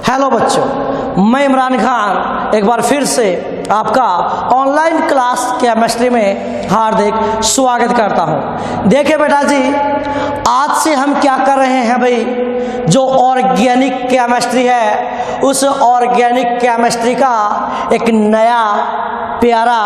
Hello बच्चों, मैं इमरान खान एक बार फिर से आपका ऑनलाइन क्लास केमिस्ट्री में हार्दिक स्वागत करता हूं। देखिए बेटा जी, आज से हम क्या कर रहे हैं भाई, जो ऑर्गेनिक केमिस्ट्री है उस ऑर्गेनिक केमिस्ट्री का एक नया प्यारा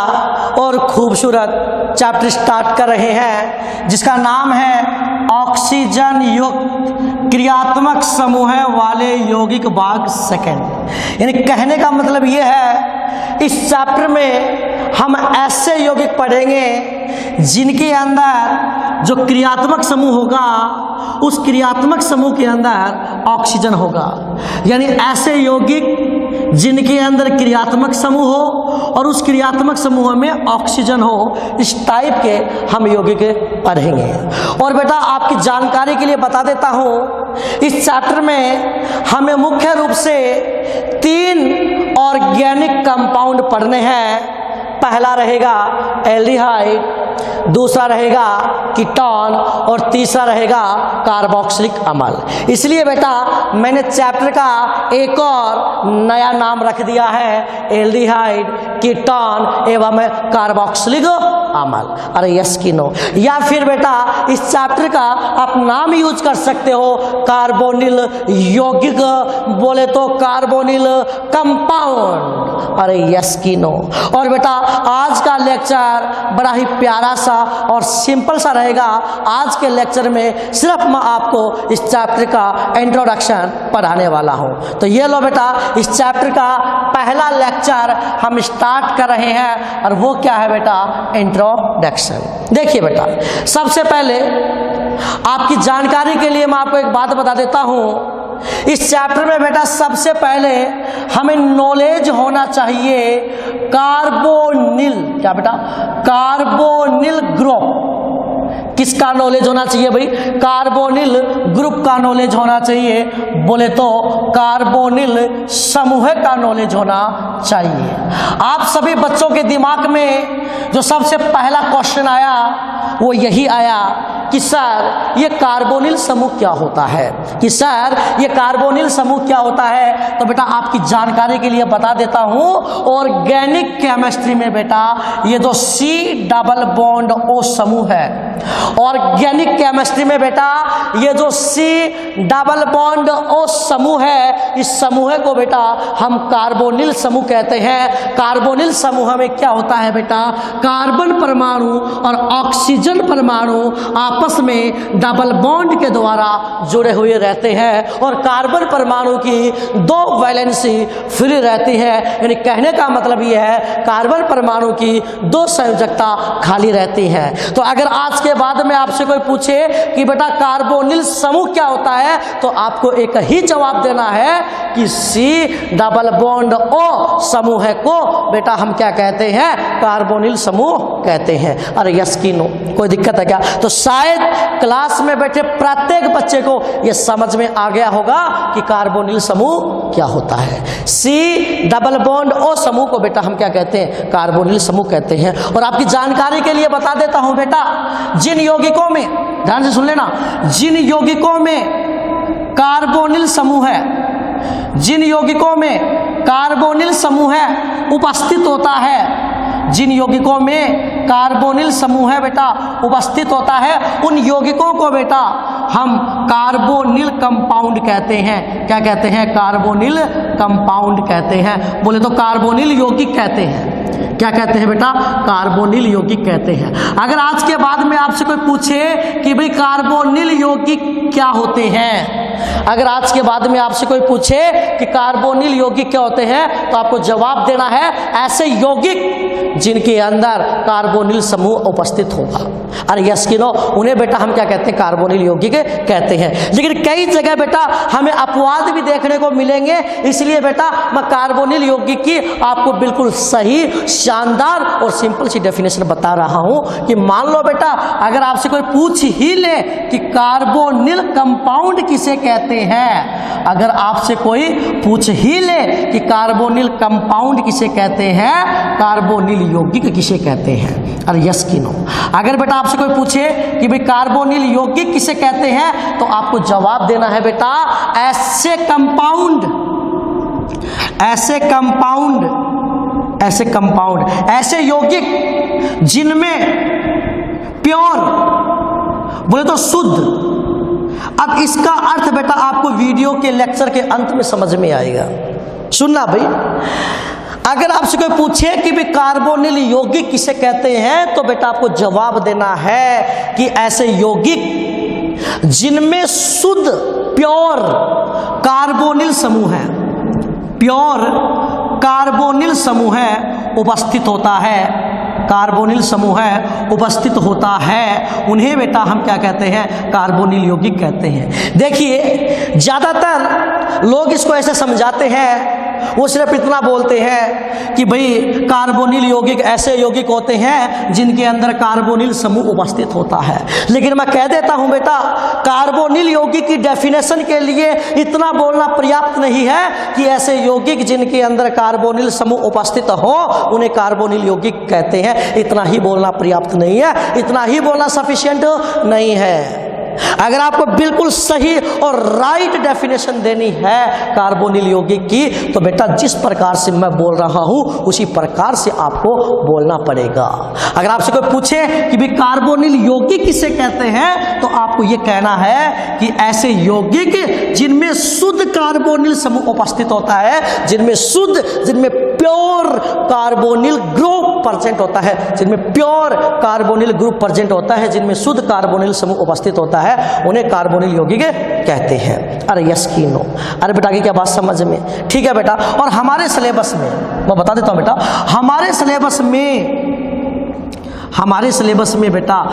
और खूबसूरत चैप्टर स्टार्ट कर रहे हैं, जिसका नाम है ऑक्सीजन युक्त क्रियात्मक समूह वाले यौगिक भाग सेकंड। यानी कहने का मतलब ये है, इस चैप्टर में हम ऐसे यौगिक पढ़ेंगे जिनके अंदर जो क्रियात्मक समूह होगा उस क्रियात्मक समूह के अंदर ऑक्सीजन होगा। यानी ऐसे यौगिक जिनके अंदर क्रियात्मक समूह हो और उस क्रियात्मक समूह में ऑक्सीजन हो, इस टाइप के हम यौगिक पढ़ेंगे। और बेटा आपकी जानकारी के लिए बता देता हूँ, इस चैप्टर में हमें मुख्य रूप से 3 ऑर्गेनिक कंपाउंड पढ़ने हैं। पहला रहेगा एल्डिहाइड, दूसरा रहेगा कीटोन और तीसरा रहेगा कार्बोक्सिलिक अम्ल। इसलिए बेटा मैंने चैप्टर का एक और नया नाम रख दिया है, एल्डिहाइड, कीटोन एवं कार्बोक्सिलिक अम्ल। अरे यस की नो, या फिर बेटा इस चैप्टर का आप नाम यूज कर सकते हो कार्बोनिल यौगिक, बोले तो कार्बोनिल कंपाउंड। अरे यस की नो। और बेटा आज का लेक्चर बड़ा ही प्यारा सा और सिंपल सा रहेगा। आज के लेक्चर में सिर्फ मैं आपको इस चैप्टर का इंट्रोडक्शन पढ़ाने वाला हूं। तो ये लो बेटा, इस चैप्टर का पहला लेक्चर हम स्टार्ट कर रहे हैं और वो क्या है बेटा, इंट्रोडक्शन। देखिए बेटा, सबसे पहले आपकी जानकारी के लिए मैं आपको एक बात बता देता हूं। इस चैप्टर में बेटा सबसे पहले हमें नॉलेज होना चाहिए कार्बोनिल, क्या बेटा, कार्बोनिल ग्रुप। किसका नॉलेज होना चाहिए भाई, कार्बोनिल ग्रुप का नॉलेज होना चाहिए, बोले तो कार्बोनिल समूह का नॉलेज होना चाहिए। आप सभी बच्चों के दिमाग में जो सबसे पहला क्वेश्चन आया वो यही आया कि सर ये कार्बोनिल समूह क्या होता है, कि सर ये कार्बोनिल समूह क्या होता है। तो बेटा आपकी जानकारी के लिए बता देता हूं, ऑर्गेनिक केमिस्ट्री में बेटा ये जो C+O समूह है, ऑर्गेनिक केमिस्ट्री में बेटा ये जो C+O समूह है, इस समूह को बेटा हम कार्बोनिल समूह कहते हैं। कार्बोनिल समूह में क्या होता है बेटा, कार्बन परमाणु और ऑक्सीजन परमाणु आपस में डबल बॉन्ड के द्वारा जुड़े हुए रहते हैं और कार्बन परमाणु की 2 वैलेंसी फ्री रहती है। यानी कहने का मतलब यह है, कार्बन परमाणु की 2 संयोजकता खाली रहती है। तो अगर आज के बाद में आपसे कोई पूछे कि बेटा कार्बोनिल समूह क्या होता है, तो आपको एक ही जवाब देना है कि C+O समूह को बेटा हम क्या कहते हैं, कार्बोनिल समूह कहते हैं। अरे यस की नो, कोई दिक्कत है क्या? तो शायद क्लास में बैठे प्रत्येक बच्चे को यह समझ में आ गया होगा कि कार्बोनिल समूह क्या होता है। C+O समूह को बेटा हम क्या कहते हैं, कार्बोनिल समूह कहते हैं। और आपकी जानकारी के लिए बता देता हूं बेटा, जिन यौगिकों में, ध्यान से सुन लेना, जिन यौगिकों में कार्बोनिल समूह है, जिन यौगिकों में कार्बोनिल समूह है उपस्थित होता है, जिन यौगिकों में कार्बोनिल समूह है बेटा उपस्थित होता है, उन यौगिकों को बेटा हम कार्बोनिल कंपाउंड कहते हैं। क्या कहते हैं, कार्बोनिल कंपाउंड कहते हैं, बोले तो कार्बोनिल यौगिक कहते हैं। क्या कहते हैं बेटा, कार्बोनिल यौगिक कहते हैं। अगर आज के बाद में आपसे कोई पूछे कि भाई कार्बोनिल यौगिक क्या होते हैं, अगर आज के बाद में आपसे कोई पूछे कि कार्बोनिल यौगिक क्या होते हैं, तो आपको जवाब देना है ऐसे यौगिक जिनके अंदर कार्बोनिल समूह उपस्थित होगा। अरे यस की नो, उन्हें बेटा हम क्या कहते हैं, कार्बोनिल यौगिक कहते हैं। लेकिन कई जगह बेटा हमें अपवाद भी देखने को मिलेंगे, इसलिए बेटा मैं कार्बोनिल यौगिक की आपको बिल्कुल सही, शानदार और सिंपल सी डेफिनेशन बता रहा हूं कि मान लो बेटा अगर आपसे कोई पूछ ही ले कि कार्बोनिल कंपाउंड किसे कहते हैं, अगर आपसे कोई पूछ ही ले कि कार्बोनिल कंपाउंड किसे कहते हैं, कार्बोनिल यौगिक किसे कहते हैं, अरे यस की नो। अगर बेटा आपसे कोई पूछे कि भाई कार्बोनिल यौगिक किसे कहते हैं, तो आपको जवाब देना है बेटा ऐसे कंपाउंड ऐसे कंपाउंड, ऐसे यौगिक जिनमें प्योर बोले तो शुद्ध। अब इसका अर्थ बेटा आपको वीडियो के लेक्चर के अंत में समझ में आएगा। सुनना भाई, अगर आपसे कोई पूछे कि भी कार्बोनिल यौगिक किसे कहते हैं, तो बेटा आपको जवाब देना है कि ऐसे यौगिक जिनमें शुद्ध प्योर कार्बोनिल समूह है, प्योर कार्बोनिल समूह उपस्थित होता है, कार्बोनिल समूह उपस्थित होता है, उन्हें बेटा हम क्या कहते हैं, कार्बोनिल यौगिक कहते हैं। देखिए ज़्यादातर लोग इसको ऐसे समझाते हैं, वो सिर्फ इतना बोलते हैं कि भाई कार्बोनिल यौगिक ऐसे यौगिक होते हैं जिनके अंदर कार्बोनिल समूह उपस्थित होता है। लेकिन मैं कह देता हूं बेटा, कार्बोनिल यौगिक की डेफिनेशन के लिए इतना बोलना पर्याप्त नहीं है कि ऐसे यौगिक जिनके अंदर कार्बोनिल समूह उपस्थित हो उन्हें कार्बोनिल यौगिक कहते हैं। इतना ही बोलना पर्याप्त नहीं है, इतना ही बोलना सफिशिएंट नहीं है। अगर आपको बिल्कुल सही और राइट डेफिनेशन देनी है कार्बोनिल यौगिक की, तो बेटा जिस प्रकार से मैं बोल रहा हूं उसी प्रकार से आपको बोलना पड़ेगा। अगर आपसे कोई पूछे कि भी कार्बोनिल यौगिक किसे कहते हैं, तो आपको यह कहना है कि ऐसे यौगिक जिनमें शुद्ध कार्बोनिल समूह उपस्थित होता है, जिनमें प्योर कार्बोनिल ग्रुप प्रेजेंट होता है, जिनमें प्योर कार्बोनिल ग्रुप प्रेजेंट होता है, जिनमें शुद्ध कार्बोनिल समूह उपस्थित होता है, उन्हें कार्बोनिल यौगिक कहते हैं। अरे यस की नो? अरे बेटा की क्या बात समझ में? ठीक है बेटा। और हमारे सिलेबस में मैं बता देता हूं बेटा, हमारे सिलेबस में बेटा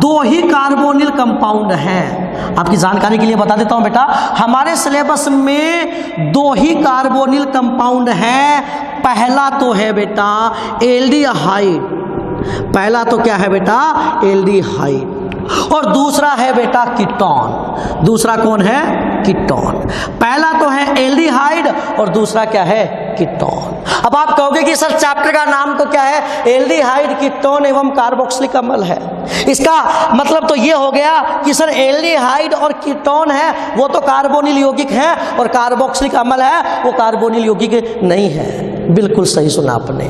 2 ही कार्बोनिल कंपाउंड हैं। आपकी जानकारी के लिए बता देता हूं बेटा, हमारे सिलेबस में 2 ही कार्बोनिल कंपाउंड हैं। पहला तो है बेटा एल्डिहाइड, पहला तो क्या है बेटा, एल्डिहाइड, और दूसरा है बेटा कीटोन। दूसरा कौन है? कीटोन। पहला तो है एल्डिहाइड और दूसरा क्या है? कीटोन। अब आप कहोगे कि सर चैप्टर का नाम तो क्या है, एल्डिहाइड, कीटोन एवं कार्बोक्सिलिक अम्ल है। इसका मतलब तो ये हो गया कि सर एल्डिहाइड और कीटोन है वो तो कार्बोनिल यौगिक है और कार्बोक्सिलिक अम्ल है वो कार्बोनिल यौगिक नहीं है। बिल्कुल सही सुना आपने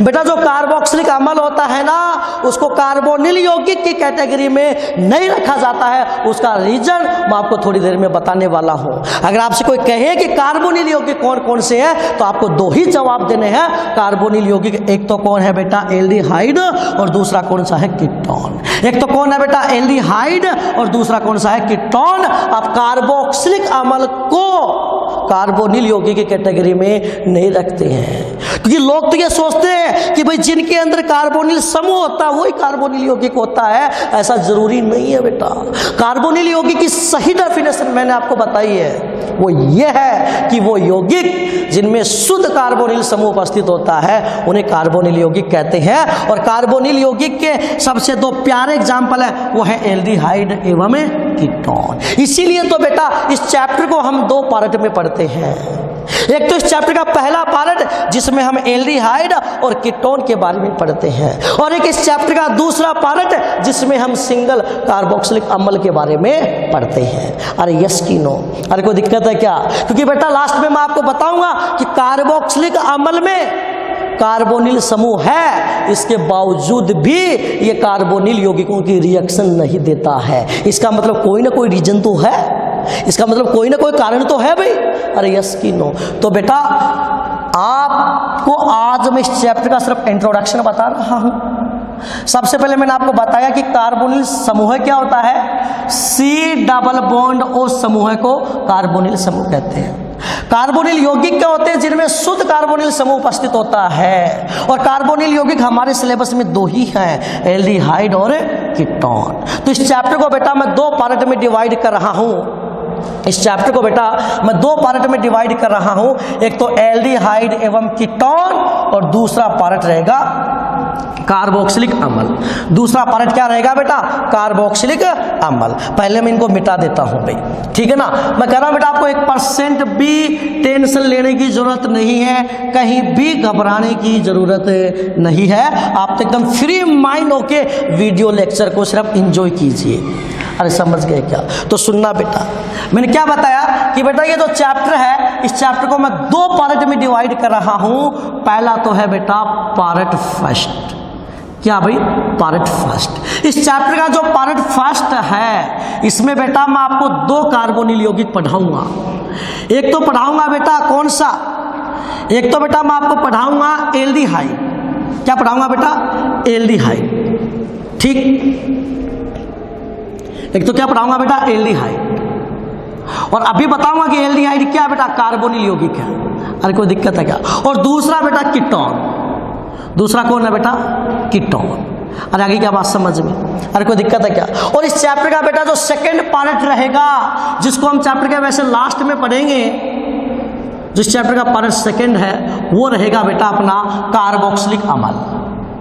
बेटा। जो कार्बोक्सिलिक अम्ल होता है ना, उसको कार्बोनिल यौगिक की कैटेगरी में नहीं रखा जाता है। उसका रीजन मैं आपको थोड़ी देर में बताने वाला हूं। अगर आपसे कोई कहे कि कार्बोनिल यौगिक कौन कौन से हैं, तो आपको 2 ही जवाब देने हैं कार्बोनिल यौगिक। एक तो कौन है बेटा, एल्डिहाइड, और दूसरा कौन सा है, कीटोन। एक तो कौन है बेटा, एल्डिहाइड, और दूसरा कौन सा है, कीटोन। आप कार्बोक्सिलिक अम्ल को कार्बोनिल यौगिक की कैटेगरी में नहीं रखते हैं, क्योंकि लोग तो ये सोचते हैं कि भाई जिनके अंदर कार्बोनिल समूह होता है वही कार्बोनिल यौगिक होता है। ऐसा जरूरी नहीं है बेटा। कार्बोनिल यौगिक की सही डेफिनेशन मैंने आपको बताई है, वो ये है कि वो यौगिक जिनमें शुद्ध कार्बोनिल समूह उपस्थित होता है उन्हें कार्बोनिल यौगिक कहते हैं। और कार्बोनिल यौगिक के सबसे 2 प्यारे एग्जाम्पल है, वो है एल्डिहाइड एवं कीटोन। इसीलिए तो बेटा इस चैप्टर को हम 2 पार्ट में पढ़ते हैं। एक तो इस चैप्टर का पहला पार्ट जिसमें हम एल्डिहाइड और कीटोन के बारे में पढ़ते हैं, और एक इस चैप्टर का दूसरा पार्ट जिसमें हम सिंगल कार्बोक्सिलिक अम्ल के बारे में पढ़ते हैं। अरे यस की नो? अरे कोई दिक्कत है क्या? क्योंकि बेटा लास्ट में मैं आपको बताऊंगा कि कार्बोक्सिलिक अम्ल में कार्बोनिल समूह है, इसके बावजूद भी ये कार्बोनिल यौगिकों की रिएक्शन नहीं देता है। इसका मतलब कोई ना कोई रीजन तो है, इसका मतलब कोई ना कोई कारण तो है भाई। अरे यस की नो? तो बेटा आपको आज मैं इस चैप्टर का सिर्फ इंट्रोडक्शन बता रहा हूं। सबसे पहले मैंने आपको बताया कि कार्बोनिल समूह क्या होता है, C+O समूह को कार्बोनिल समूह कहते हैं। कार्बोनिल यौगिक क्या होते हैं, जिनमें शुद्ध कार्बोनिल समूह उपस्थित होता है। और कार्बोनिल यौगिक हमारे सिलेबस में 2 ही हैं, एल्डिहाइड और कीटोन। तो इस चैप्टर को बेटा मैं 2 पार्ट में डिवाइड कर रहा हूं। इस चैप्टर को बेटा मैं 2 पार्ट में डिवाइड कर रहा हूं। एक तो एल्डिहाइड एवं कीटोन और दूसरा पार्ट रहेगा कार्बोक्सिलिक अम्ल। दूसरा पार्ट क्या रहेगा बेटा, कार्बोक्सिलिक अम्ल। पहले मैं इनको मिटा देता हूं भाई, ठीक है ना। मैं कह रहा हूं बेटा आपको 1% भी टेंशन लेने की जरूरत नहीं है, कहीं भी घबराने की जरूरत नहीं है। आप तो एकदम फ्री माइंड होके वीडियो लेक्चर को सिर्फ एंजॉय कीजिए। अरे समझ गए क्या? तो सुनना बेटा, मैंने क्या बताया कि बेटा ये जो चैप्टर है, इस चैप्टर को मैं 2 पार्ट में डिवाइड कर रहा हूं। पहला तो है बेटा पार्ट फर्स्ट। क्या भाई? Part first. इस चैप्टर का जो पार्ट फर्स्ट है, इसमें बेटा मैं आपको 2 कार्बोनिल यौगिक पढ़ाऊंगा। एक तो पढ़ाऊंगा बेटा कौन सा? एक तो बेटा मैं आपको पढ़ाऊंगा एल्डिहाइड। क्या पढ़ाऊंगा बेटा? एल्डिहाइड। ठीक। एक तो क्या पढ़ाऊंगा बेटा? एल्डिहाइड। और अभी बताऊंगा कि एल्डिहाइड क्या बेटा? कार्बोनिल यौगिक है। अरे कोई दिक्कत है क्या? और दूसरा बेटा कीटोन। दूसरा कौन है बेटा? कीटोन। अरे आगे क्या बात समझ में? अरे कोई दिक्कत है क्या? और इस चैप्टर का बेटा जो सेकंड पार्ट रहेगा, जिसको हम चैप्टर के वैसे लास्ट में पढ़ेंगे, जिस चैप्टर का पार्ट सेकंड है, वो रहेगा बेटा अपना कार्बोक्सिलिक अम्ल।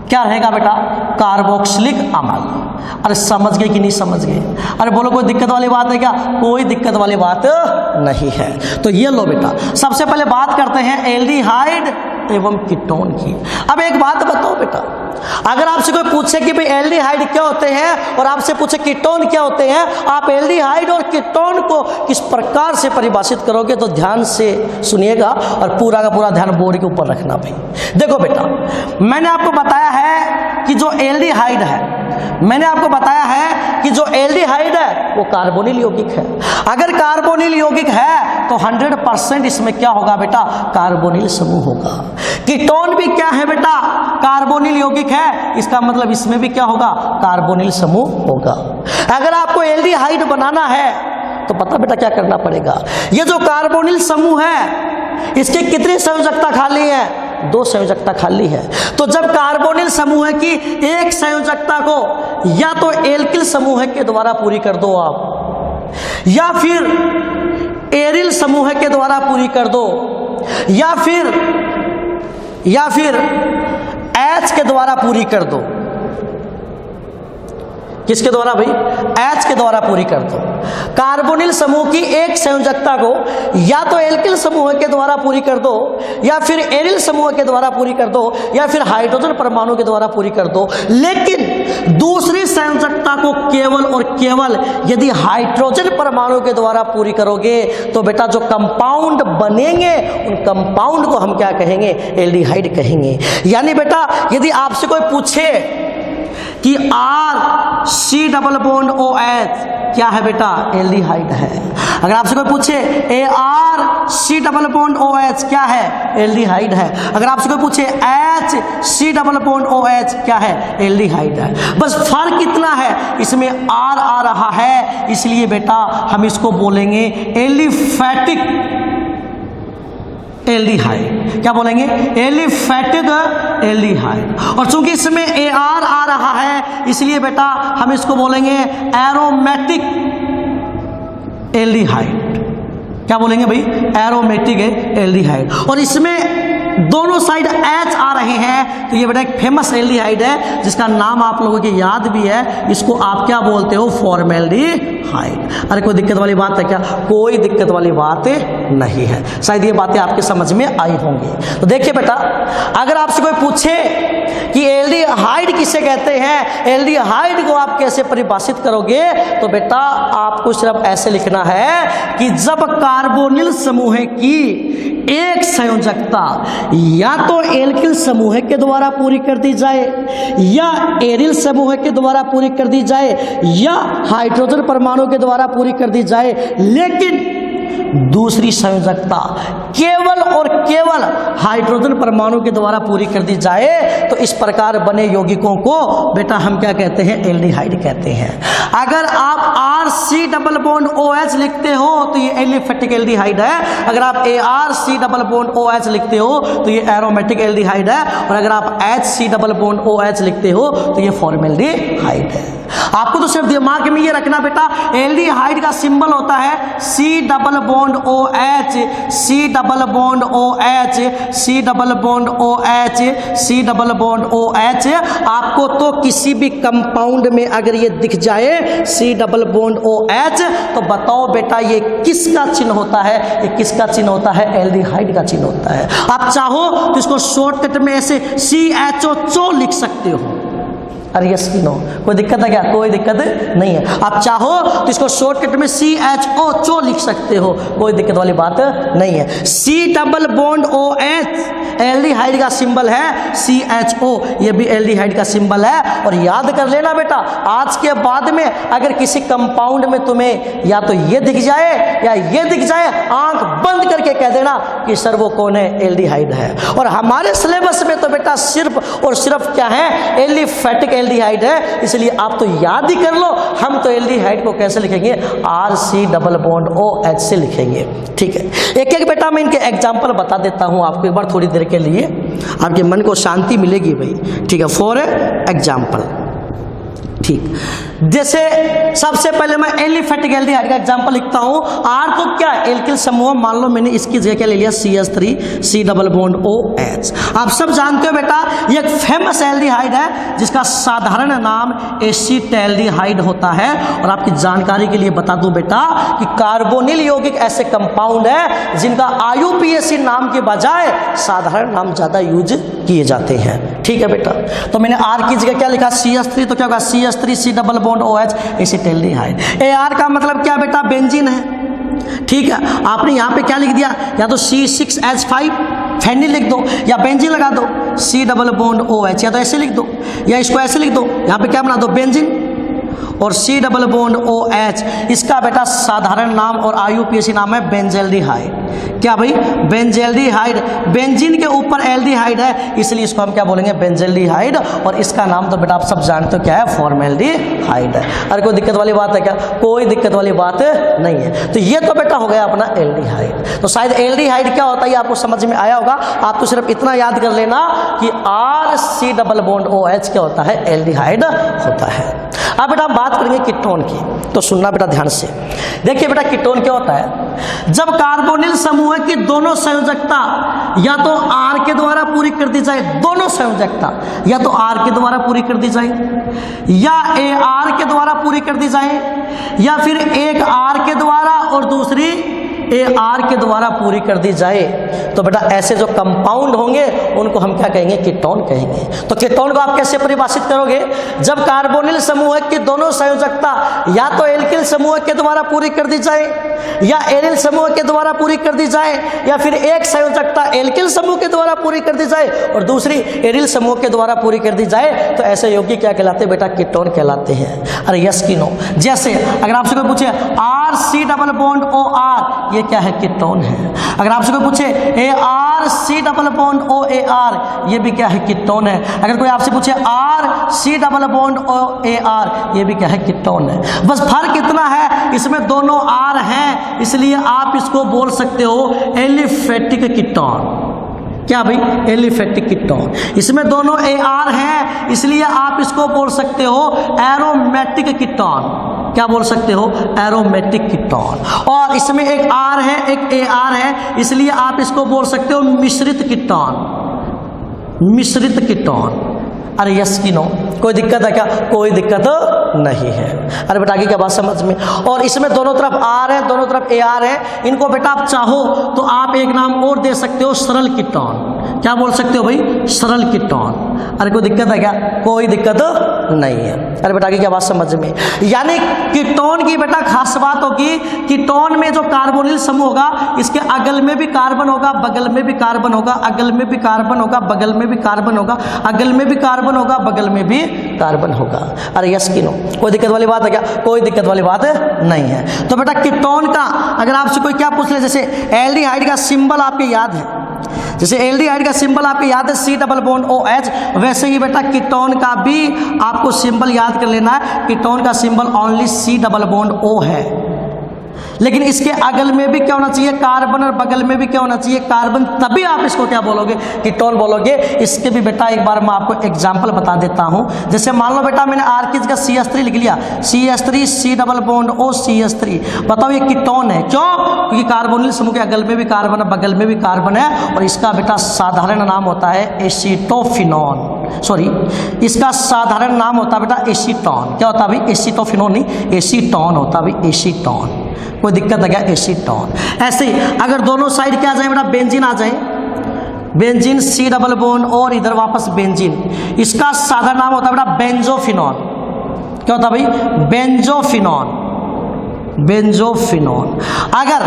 क्या रहेगा बेटा? कार्बोक्सिलिक अम्ल। अरे समझ गए कि नहीं समझ गए? अरे बोलो कोई दिक्कत वाली बात है क्या? कोई दिक्कत वाली बात नहीं है। तो ये लो बेटा, सबसे पहले बात करते हैं एल्डिहाइड एवं कीटोन की। अब एक बात बताओ बेटा, अगर आपसे कोई पूछे कि भाई एल्डिहाइड क्या होते हैं और आपसे पूछे कीटोन क्या होते हैं, आप एल्डिहाइड और कीटोन को किस प्रकार से परिभाषित करोगे? तो ध्यान से सुनिएगा और पूरा का पूरा ध्यान बोर्ड के ऊपर रखना भाई। देखो बेटा, मैंने आपको बताया है कि जो एल्डिहाइड है, मैंने आपको बताया है कि जो एल्डिहाइड है वो कार्बोनिल यौगिक है। अगर कार्बोनिल यौगिक है तो 100% इसमें क्या होगा बेटा? कार्बोनिल समूह होगा। कीटोन भी क्या है बेटा? कार्बोनिल यौगिक है। इसका मतलब इसमें भी क्या होगा? कार्बोनिल समूह होगा। अगर आपको एल्डिहाइड बनाना है तो पता बेटा क्या करना पड़ेगा? ये जो कार्बोनिल समूह है, इसके कितनी संयोजकता खाली है? 2 संयोजकता खाली है। तो जब कार्बोनिल समूह की एक संयोजकता को या तो एल्किल समूह के द्वारा पूरी कर दो आप, या फिर एरिल समूह के द्वारा पूरी कर दो, या फिर H के द्वारा पूरी कर दो। किसके द्वारा भाई? H के द्वारा पूरी कर दो। कार्बोनिल समूह की एक संयोजकता को या तो एल्किल समूह के द्वारा पूरी कर दो, या फिर एरिल समूह के द्वारा पूरी कर दो, या फिर हाइड्रोजन परमाणु के द्वारा पूरी कर दो। लेकिन दूसरी संयोजकता को केवल और केवल यदि हाइड्रोजन परमाणु के द्वारा पूरी करोगे तो बेटा जो कंपाउंड बनेंगे उन कंपाउंड को हम क्या कहेंगे? एल्डिहाइड कहेंगे। यानी बेटा यदि आपसे कोई पूछे कि RC डबल बॉन्ड OH क्या है बेटा? एल्डिहाइड है। अगर आपसे कोई पूछे ARC डबल बॉन्ड OH क्या है? एल्डिहाइड है। अगर आपसे कोई पूछे HC डबल बॉन्ड OH क्या है? एल्डिहाइड है। बस फर्क इतना है, इसमें R आ रहा है, इसलिए बेटा हम इसको बोलेंगे एलिफैटिक एल्डिहाइड। क्या बोलेंगे? Aliphatic aldehyde. और चूंकि इसमें AR आ रहा है, इसलिए बेटा हम इसको बोलेंगे एरोमेटिक एल्डिहाइड। क्या बोलेंगे भाई? Aromatic aldehyde. और इसमें दोनों साइड H आ रहे हैं, तो ये बेटा एक फेमस एल्डिहाइड है जिसका नाम आप लोगों के याद भी है। इसको आप क्या बोलते हो? फॉर्मेल्डिहाइड। अरे कोई दिक्कत वाली बात है क्या? कोई दिक्कत वाली बात नहीं है। शायद ये बातें आपके समझ में आई होंगी। तो देखिए बेटा, अगर आपसे कोई पूछे कि एल्डिहाइड किसे कहते हैं, एल्डिहाइड को आप कैसे परिभाषित करोगे, तो बेटा आपको सिर्फ ऐसे लिखना है कि जब कार्बोनिल समूह की एक संयोजकता या तो एल्किल समूह के द्वारा पूरी कर दी जाए, या एरिल समूह के द्वारा पूरी कर दी जाए, या हाइड्रोजन परमाणु के द्वारा पूरी कर दी जाए, लेकिन दूसरी संयोजकता केवल और केवल हाइड्रोजन परमाणु के द्वारा पूरी कर दी जाए, तो इस प्रकार बने यौगिकों को बेटा हम क्या कहते हैं? एल्डिहाइड कहते हैं। अगर आप RC डबल बॉन्ड OH लिखते हो तो ये एलिफैटिक एल्डिहाइड है। अगर आप ARC डबल बॉन्ड OH लिखते हो तो ये एरोमेटिक एल्डिहाइड है। और अगर आप HC डबल बॉन्ड OH लिखते हो तो ये फॉर्मेल्डिहाइड है। आपको तो सिर्फ दिमाग में ये रखना बेटा, एल्डिहाइड का सिंबल होता है C double bond OH, C double bond OH, C double bond OH, C double bond OH। आपको तो किसी भी कंपाउंड में अगर ये दिख जाए C डबल बॉन्ड OH, तो बताओ बेटा ये किसका चिन्ह होता है? ये किसका चिन्ह होता है? एल्डिहाइड का चिन्ह होता है। आप चाहो तो इसको शॉर्टकट में ऐसे CHO लिख सकते हो। अरे यस की नो, कोई दिक्कत है क्या? कोई दिक्कत नहीं है। आप चाहो तो इसको शॉर्टकट में CHO चो लिख सकते हो, कोई दिक्कत वाली बात नहीं है। C double bond OH aldehyde का सिंबल है CHO, ये भी एल्डिहाइड का सिंबल है। और याद कर लेना बेटा, आज के बाद में अगर किसी कंपाउंड में तुम्हें या तो ये दिख जाए या ये दिख जाए, आंख बंद करके कह देना कि सर वो कौन है? एल्डिहाइड है। और हमारे सिलेबस में तो बेटा सिर्फ और सिर्फ क्या है? एलिफेटिक एल्डिहाइड है, इसलिए आप तो याद ही कर लो। हम तो एल्डिहाइड को कैसे लिखेंगे? RC डबल बॉन्ड OH से लिखेंगे। ठीक है, एक एक बेटा मैं इनके एग्जाम्पल बता देता हूं आपको एक बार, थोड़ी देर के लिए आपके मन को शांति मिलेगी भाई। ठीक है, फॉर एग्जाम्पल। ठीक, जैसे सबसे पहले मैं एलिफेटिक एल्डिहाइड का एग्जांपल लिखता हूं। R तो क्या? एल्किल समूह, मान लो मैंने इसकी जगह क्या ले लिया? CH3 C double bond OH। आप सब जानते हो बेटा ये एक फेमस एल्डिहाइड है जिसका साधारण नाम एसीटैल्डिहाइड होता है। और आपकी जानकारी के लिए बता दूं बेटा कि कार्बोनिल यौगिक ऐसे कंपाउंड है जिनका IUPAC नाम के बजाय साधारण नाम ज्यादा यूज किए जाते हैं। ठीक है बेटा, तो मैंने R की जगह क्या लिखा? CH3, तो क्या होगा? CH3 C double bond OH acetaldehyde. AR का मतलब क्या बेटा? बेंजीन है। ठीक है, आपने यहाँ पे क्या लिख दिया? या तो C6H5 फेनिल लिख दो या बेंजीन लगा दो, C डबल बॉन्ड OH, या तो ऐसे लिख दो या इसको ऐसे लिख दो। यहाँ पे क्या बना दो? बेंजीन और C डबल बॉन्ड OH। इसका बेटा साधारण नाम और IUPAC नाम है बेंजल्डिहाइड। क्या भाई? बेंजल्डिहाइड। बेंजीन के ऊपर एल्डिहाइड है, इसलिए इसको हम क्या बोलेंगे? बेंजल्डिहाइड। और इसका नाम तो बेटा आप सब जानते हो क्या है? फॉर्मेल्डिहाइड है। अरे कोई दिक्कत वाली बात है क्या? कोई दिक्कत वाली बात नहीं है। तो ये तो बेटा हो गया अपना एल्डिहाइड। तो शायद एल्डिहाइड क्या होता है आपको समझ में आया होगा। आप तो सिर्फ इतना याद कर लेना कि RC डबल बॉन्ड OH क्या होता है? एल्डिहाइड होता है। अब बेटा हम बात करेंगे कीटोन की, तो सुनना बेटा ध्यान से। देखिए बेटा कीटोन क्या होता है? जब कार्बोनिल समूह की दोनों संयोजकता या तो R के द्वारा पूरी कर दी जाए, दोनों संयोजकता या तो R के द्वारा पूरी कर दी जाए या AR के द्वारा पूरी कर दी जाए, या फिर एक R के द्वारा और दूसरी AR के द्वारा पूरी कर दी जाए, तो बेटा ऐसे जो कंपाउंड होंगे उनको हम क्या कहेंगे? कीटोन कहेंगे। तो कीटोन को आप कैसे परिभाषित करोगे? जब कार्बोनिल समूह की दोनों संयोजकता या तो एल्किल समूह के द्वारा पूरी कर दी जाए या एरिल समूह के द्वारा पूरी कर दी जाए, या फिर एक संयोजकता एल्किल समूह के द्वारा पूरी कर दी जाए और दूसरी एरिल समूह के द्वारा पूरी कर दी जाए, तो ऐसे यौगिक क्या कहलाते हैं बेटा? कीटोन कहलाते हैं। अरे यस की नो? जैसे अगर आपसे कोई पूछे RC डबल बॉन्ड OR, ये क्या है? कीटोन है। अगर आपसे कोई पूछे ARC डबल बॉन्ड OAR, ये भी क्या है? कीटोन है। अगर कोई आपसे पूछे RC डबल बॉन्ड OAR, ये भी क्या है? कीटोन है। बस फर्क इतना है, इसमें दोनों R हैं, इसलिए आप इसको बोल सकते हो एलिफेटिक कीटोन। क्या भाई? Aliphatic ketone. इसमें दोनों AR हैं, इसलिए आप इसको बोल सकते हो एरोमेटिक कीटोन। क्या बोल सकते हो? Aromatic ketone. और इसमें एक R है एक AR है, इसलिए आप इसको बोल सकते हो मिश्रित कीटोन। मिश्रित कीटोन। अरे यस की नो? कोई दिक्कत है क्या? कोई दिक्कत नहीं है। अरे बेटा आगे क्या बात समझ में? और इसमें दोनों तरफ R है, दोनों तरफ AR है। इनको बेटा आप चाहो तो आप एक नाम और दे सकते हो, सरल कीटोन। क्या बोल सकते हो भाई? सरल कीटोन। अरे कोई दिक्कत है क्या? कोई दिक्कत नहीं है। अरे बेटा आगे क्या बात समझ में? यानी कीटोन की बेटा खास बात होगी, कीटोन में जो कार्बोनिल समूह होगा इसके अगल में भी कार्बन होगा, बगल में भी कार्बन होगा, अगल में भी कार्बन होगा, बगल में भी कार्बन होगा, अगल में भी कार्बन होगा, बगल में भी कार्बन होगा। अरे यस की नो? कोई दिक्कत वाली बात है क्या? कोई दिक्कत वाली बात नहीं है। तो बेटा कीटोन का अगर आपसे कोई क्या पूछ ले, जैसे एल्डिहाइड का सिंबल आपके याद है, जैसे एल्डिहाइड का सिंबल आपको याद है C डबल बॉन्ड OH, वैसे ही बेटा कीटोन का भी आपको सिंबल याद कर लेना है। कीटोन का symbol only C double bond O है, लेकिन इसके अगल में भी क्या होना चाहिए? कार्बन, और बगल में भी क्या होना चाहिए? कार्बन। तभी आप इसको क्या बोलोगे? कीटोन बोलोगे। इसके भी बेटा एक बार मैं आपको एग्जांपल बता देता हूं। जैसे मान लो बेटा मैंने R की जगह CH3 लिख लिया, CH3 C double bond O CH3। बताओ ये कीटोन है, क्यों? क्योंकि कार्बोनिल समूह के अगल में भी कार्बन है, बगल में भी कार्बन है, और इसका बेटा साधारण नाम होता है एसीटोफिनोन। सॉरी, इसका साधारण नाम होता है बेटा एसीटोन। क्या होता है भाई? एसीटोफिनोन नहीं, एसीटोन होता है भाई, एसीटोन। कोई दिक्कत है क्या? एसीटोन। ऐसे ही अगर दोनों साइड क्या आ जाए बेटा? बेंजीन आ जाए, बेंजीन सी डबल बॉन्ड और इधर वापस बेंजीन, इसका साधारण नाम होता है बेटा बेंजोफिनॉल। क्या होता है भाई? बेंजोफिनॉल। बेंजोफिनॉल। अगर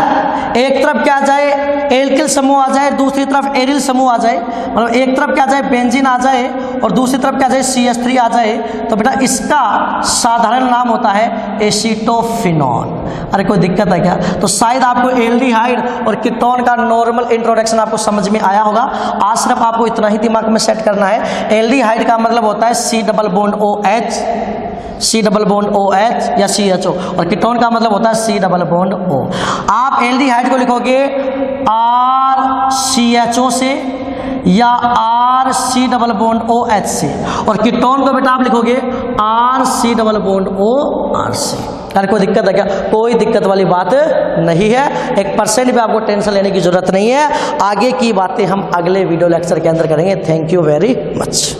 एक तरफ क्या आ जाए एल्किल समूह आ जाए, दूसरी तरफ एरिल समूह आ जाए, मतलब एक तरफ क्या आ जाए बेंजीन आ जाए और दूसरी तरफ क्या आ जाए CH3 आ जाए, तो बेटा इसका साधारण नाम होता है एसीटोफिनॉल। अरे कोई दिक्कत है क्या? तो शायद आपको एल्डिहाइड और कीटोन का नॉर्मल इंट्रोडक्शन आपको समझ में आया होगा। आज सिर्फ आपको इतना ही दिमाग में सेट करना है, एल्डिहाइड का मतलब होता है C double bond OH, C double bond OH या CHO, और कीटोन का मतलब होता है C डबल बॉन्ड O। आप एल्डिहाइड को लिखोगे RCHO से या RC डबल बॉन्ड OH से, और कीटोन को बेटा आप लिखोगे RC डबल बॉन्ड OR से। अरे कोई दिक्कत है क्या? कोई दिक्कत वाली बात नहीं है, 1% भी आपको टेंशन लेने की जरूरत नहीं है। आगे की बातें हम अगले वीडियो लेक्चर के अंदर करेंगे। Thank you very much.